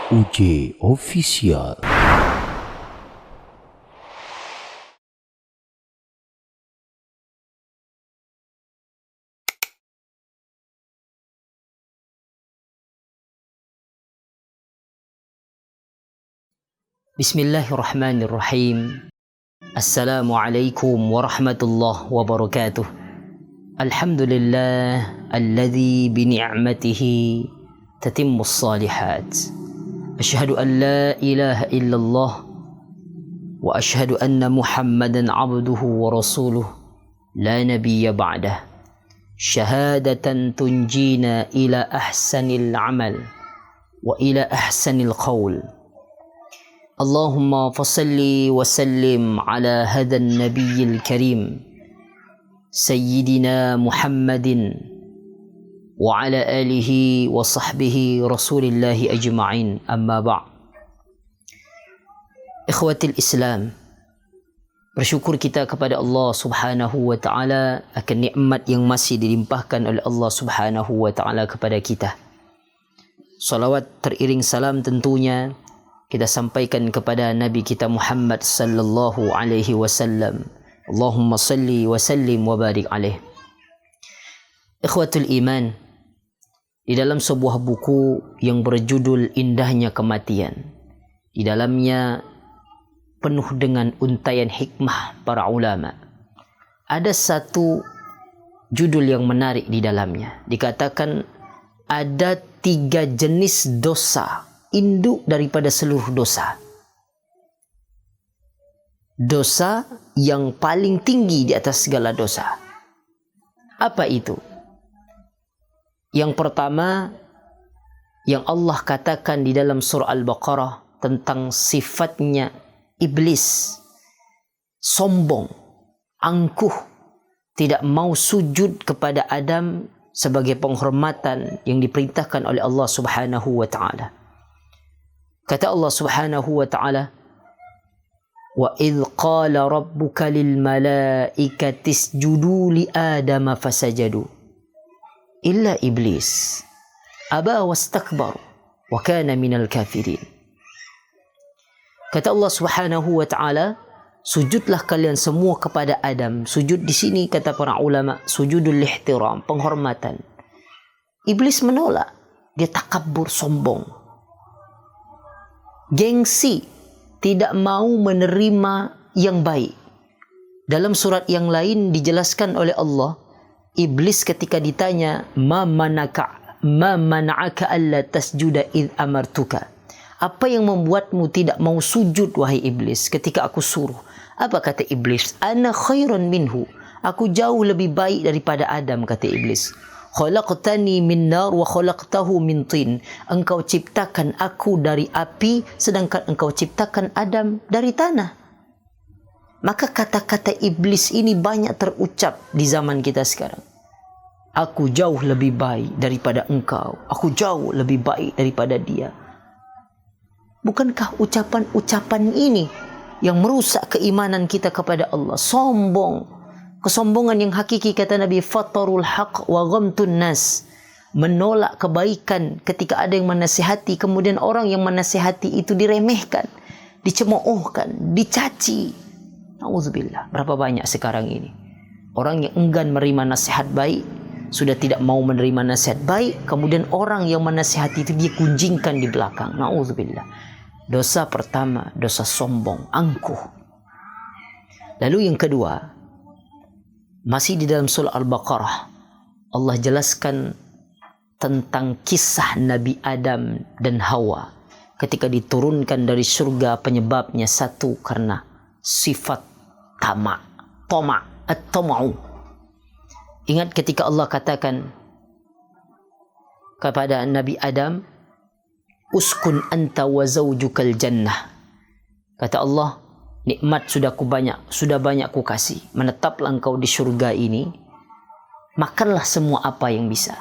UJ Official. Bismillahirrahmanirrahim. Assalamualaikum warahmatullahi wabarakatuh. Alhamdulillah alladzi bi ni'matihi tatimmus shalihat. Asyhadu an la ilaha illallah wa asyhadu anna Muhammadan abduhu wa rasuluh la nabiyya ba'dah. Syahadatan tunjina ila ahsanil amal wa ila ahsanil qaul. Allahumma fasalli wa sallim ala hadan nabiyil karim Sayyidina Muhammadin wa ala alihi wa sahbihi rasulillahi ajma'in, amma ba'. Ikhwatil Islam, bersyukur kita kepada Allah subhanahu wa ta'ala akan nikmat yang masih dilimpahkan oleh Allah subhanahu wa ta'ala kepada kita. Salawat teriring salam tentunya kita sampaikan kepada Nabi kita Muhammad sallallahu alaihi wasallam. Allahumma salli wa sallim wa barik alaih. Ikhwatul iman, di dalam sebuah buku yang berjudul Indahnya Kematian, di dalamnya penuh dengan untaian hikmah para ulama, ada satu judul yang menarik di dalamnya. Dikatakan ada 3 jenis dosa, induk daripada seluruh dosa. Dosa yang paling tinggi di atas segala dosa. Apa itu? Yang pertama, yang Allah katakan di dalam surah Al-Baqarah tentang sifatnya iblis, sombong, angkuh, tidak mau sujud kepada Adam sebagai penghormatan yang diperintahkan oleh Allah Subhanahu wa ta'ala. Kata Allah Subhanahu wa ta'ala, wa idh qala rabbuka lil malaikati isjudu li adama fasajadu illa iblis aba wastakbar wa kana minal kafirin. Kata Allah Subhanahu wa ta'ala, sujudlah kalian semua kepada Adam. Sujud di sini kata para ulama sujudul ihtiram, penghormatan. Iblis menolak, dia takabur, sombong, gengsi, tidak mau menerima yang baik. Dalam surat yang lain dijelaskan oleh Allah, iblis ketika ditanya ma mana'aka alla tasjuda id amartuka, apa yang membuatmu tidak mau sujud wahai iblis ketika aku suruh? Apa kata iblis? Ana khairan minhu, aku jauh lebih baik daripada Adam, kata iblis. Khalaqtani min nar wa khalaqtahu min tin. Engkau ciptakan aku dari api, sedangkan engkau ciptakan Adam dari tanah. Maka kata-kata iblis ini banyak terucap di zaman kita sekarang. Aku jauh lebih baik daripada engkau, aku jauh lebih baik daripada dia. Bukankah ucapan-ucapan ini yang merusak keimanan kita kepada Allah? Sombong. Kesombongan yang hakiki, kata Nabi, fatarul haq wa ghamtun nas, menolak kebaikan ketika ada yang menasihati, kemudian orang yang menasihati itu diremehkan, dicemoohkan, dicaci. Nauzubillah. Berapa banyak sekarang ini orang yang enggan menerima nasihat baik, sudah tidak mau menerima nasihat baik, kemudian orang yang menasihati itu dia kunjingkan di belakang. Nauzubillah. Dosa pertama, dosa sombong, angkuh. Lalu yang kedua, masih di dalam surah Al-Baqarah, Allah jelaskan tentang kisah Nabi Adam dan Hawa ketika diturunkan dari surga. Penyebabnya satu, karena sifat tamak, at-tama'u. Ingat ketika Allah katakan kepada Nabi Adam, uskun anta wa zawjukal jannah. Kata Allah, nikmat sudah banyak ku kasih. Menetaplah engkau di surga ini. Makanlah semua apa yang bisa.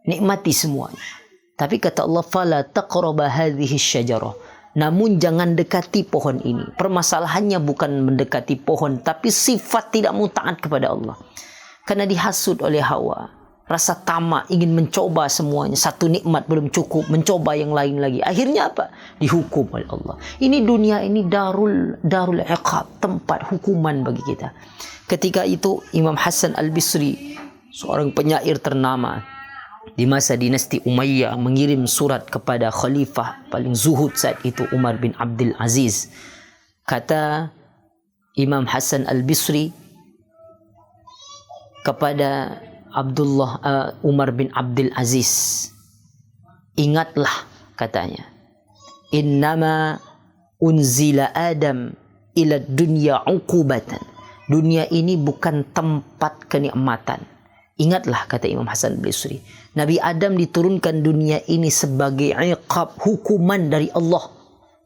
Nikmati semuanya. Tapi kata Allah, fala taqraba hadhihi syajarah. Namun jangan dekati pohon ini. Permasalahannya bukan mendekati pohon, tapi sifat tidak mau taat kepada Allah. Karena dihasut oleh Hawa. rasa tamak, ingin mencoba semuanya. Satu nikmat belum cukup, mencoba yang lain lagi. Akhirnya apa? Dihukum oleh Allah. Ini dunia ini darul iqab, tempat hukuman bagi kita. Ketika itu Imam Hasan Al-Bisri, seorang penyair ternama di masa dinasti Umayyah, mengirim surat kepada khalifah paling zuhud saat itu, Umar bin Abdul Aziz. Kata Imam Hasan Al-Bisri kepada Umar bin Abdul Aziz, ingatlah, katanya, innama unzila Adam ila dunya uqubatan. Dunia ini bukan tempat kenikmatan. Ingatlah, kata Imam Hasan Al-Bisri, Nabi Adam diturunkan dunia ini sebagai iqab, hukuman dari Allah.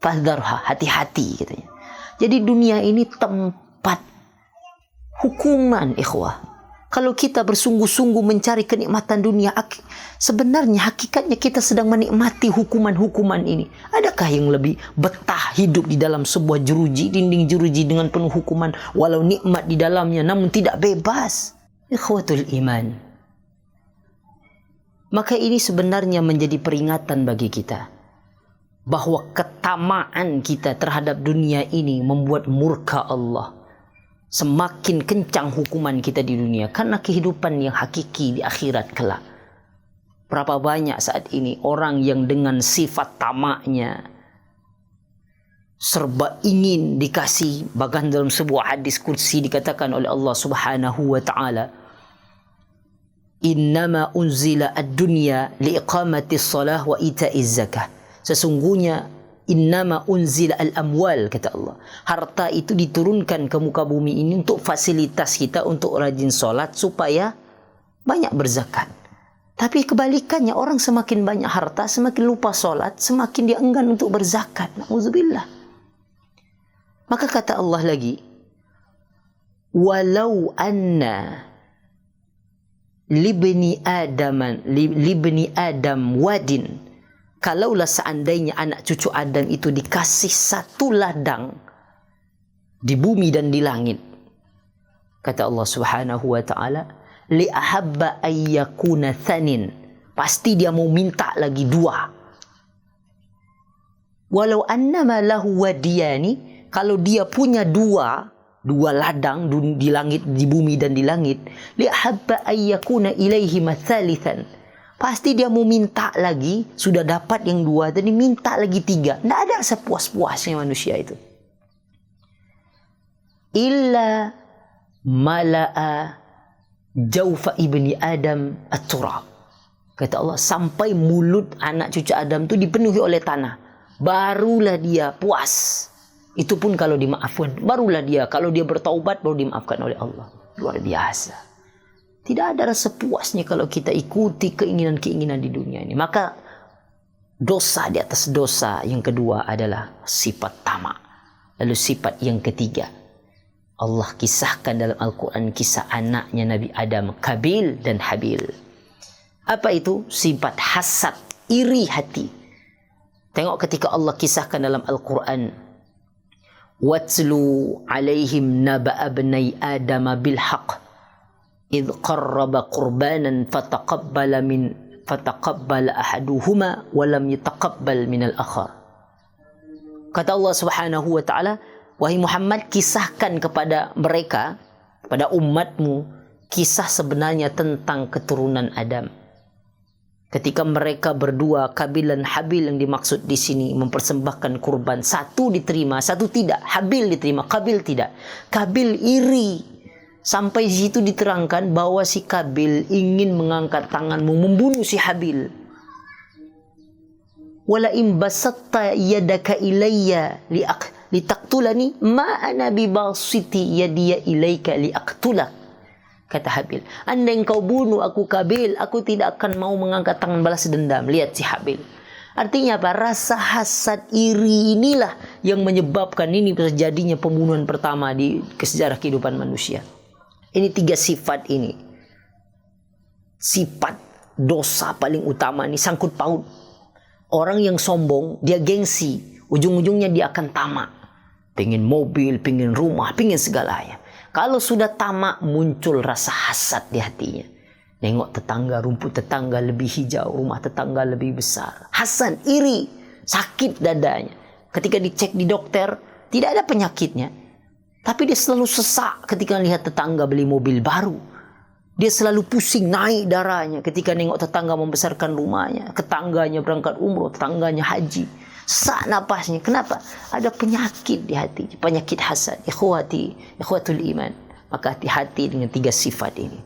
Fahdharha, hati-hati, katanya. Jadi dunia ini tempat hukuman, ikhwah. Kalau kita bersungguh-sungguh mencari kenikmatan dunia, sebenarnya hakikatnya kita sedang menikmati hukuman-hukuman ini. Adakah yang lebih betah hidup di dalam sebuah jeruji, dinding jeruji dengan penuh hukuman, walau nikmat di dalamnya namun tidak bebas? Ikhwatul iman. Maka ini sebenarnya menjadi peringatan bagi kita bahwa ketamaan kita terhadap dunia ini membuat murka Allah. Semakin kencang hukuman kita di dunia karena kehidupan yang hakiki di akhirat kelak. Berapa banyak saat ini orang yang dengan sifat tamaknya serba ingin dikasih, bahkan dalam sebuah hadis qudsi dikatakan oleh Allah Subhanahu wa taala, innama unzila ad-dunya liiqamati shalah wa ita'iz zakah. Sesungguhnya innama unzila al-amwal, kata Allah, harta itu diturunkan ke muka bumi ini untuk fasilitas kita untuk rajin solat supaya banyak berzakat. Tapi kebalikannya, orang semakin banyak harta, semakin lupa solat, semakin dia enggan untuk berzakat. Na'udzubillah. Maka kata Allah lagi, walau anna libni adam wadin, kalaulah seandainya anak cucu Adam itu dikasih satu ladang di bumi dan di langit, kata Allah Subhanahu wa taala, li ahabba ayyakuna thanin, pasti dia mau minta lagi dua. Walau annama lahu wadiyani, kalau dia punya dua ladang di langit, di bumi dan di langit, li ahabba ayyakuna ilaihi mathalithan, pasti dia mau minta lagi. Sudah dapat yang dua, tadi minta lagi tiga. Tidak ada sepuas-puasnya manusia itu. Illa mala'a jaufa ibni Adam at-turab, kata Allah, sampai mulut anak cucu Adam itu dipenuhi oleh tanah, barulah dia puas. Itu pun kalau dimaafkan, barulah dia, kalau dia bertaubat, baru dimaafkan oleh Allah. Luar biasa. Tidak ada rasa puasnya kalau kita ikuti keinginan-keinginan di dunia ini. Maka dosa di atas dosa yang kedua adalah sifat tamak. Lalu sifat yang ketiga, Allah kisahkan dalam Al-Quran kisah anaknya Nabi Adam, Kabil dan Habil. Apa itu? Sifat hasad, iri hati. Tengok ketika Allah kisahkan dalam Al-Quran, watlu alaihim naba'a bnai Adam bilhaq idh qarraba qurbanan fataqabbala ahaduhuma wa lam yataqabbal minal akhar. Kata Allah Subhanahu wa taala, wahai Muhammad, kisahkan kepada mereka, kepada umatmu, kisah sebenarnya tentang keturunan Adam. Ketika mereka berdua, Kabil dan Habil, yang dimaksud di sini mempersembahkan kurban, satu diterima, satu tidak. Habil diterima, Kabil tidak. Kabil iri. Sampai di situ diterangkan bahwa si Kabil ingin mengangkat tanganmu membunuh si Habil. Wala in basatta yadaka ilayya litaqtulani ma ana bibasiti yadiya ilayka liaqtulak. Kata Habil, andai engkau bunuh aku Kabil, aku tidak akan mau mengangkat tangan balas dendam. Lihat si Habil. Artinya apa? Rasa hasad iri inilah yang menyebabkan ini terjadinya pembunuhan pertama di sejarah kehidupan manusia. Ini tiga sifat ini. Sifat dosa paling utama ini sangkut paut. Orang yang sombong, dia gengsi. Ujung-ujungnya dia akan tamak. Pengen mobil, pengen rumah, pengen segalanya. Kalau sudah tamak, muncul rasa hasad di hatinya. Nengok tetangga, rumput tetangga lebih hijau, rumah tetangga lebih besar. Hasan iri, sakit dadanya. Ketika dicek di dokter, tidak ada penyakitnya. Tapi dia selalu sesak ketika lihat tetangga beli mobil baru. Dia selalu pusing, naik darahnya ketika nengok tetangga membesarkan rumahnya. Tetangganya berangkat umroh, tetangganya haji. Sesak napasnya. Kenapa? Ada penyakit di hati. Penyakit hasad. Ikhwatul iman. Maka hati-hati dengan 3 sifat ini.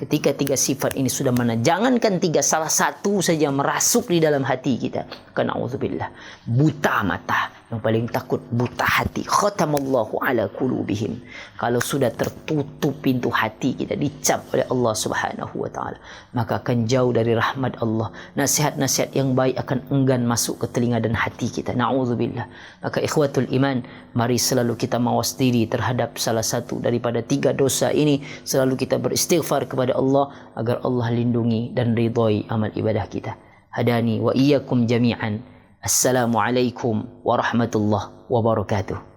Ketika 3 sifat ini sudah mana, jangankan 3, salah satu saja merasuk di dalam hati kita. Na'udzubillah. Buta mata. Yang paling takut buta hati. Khatamallahu ala qulubihim. Kalau sudah tertutup pintu hati kita, dicap oleh Allah Subhanahu wa taala, maka akan jauh dari rahmat Allah. Nasihat-nasihat yang baik akan enggan masuk ke telinga dan hati kita. Na'udzubillah. Maka ikhwatul iman, mari selalu kita mawas diri terhadap salah satu daripada 3 dosa ini. Selalu kita beristighfar kepada Allah agar Allah lindungi dan ridhai amal ibadah kita. Hadani wa iyyakum jami'an. Assalamualaikum warahmatullahi wabarakatuh.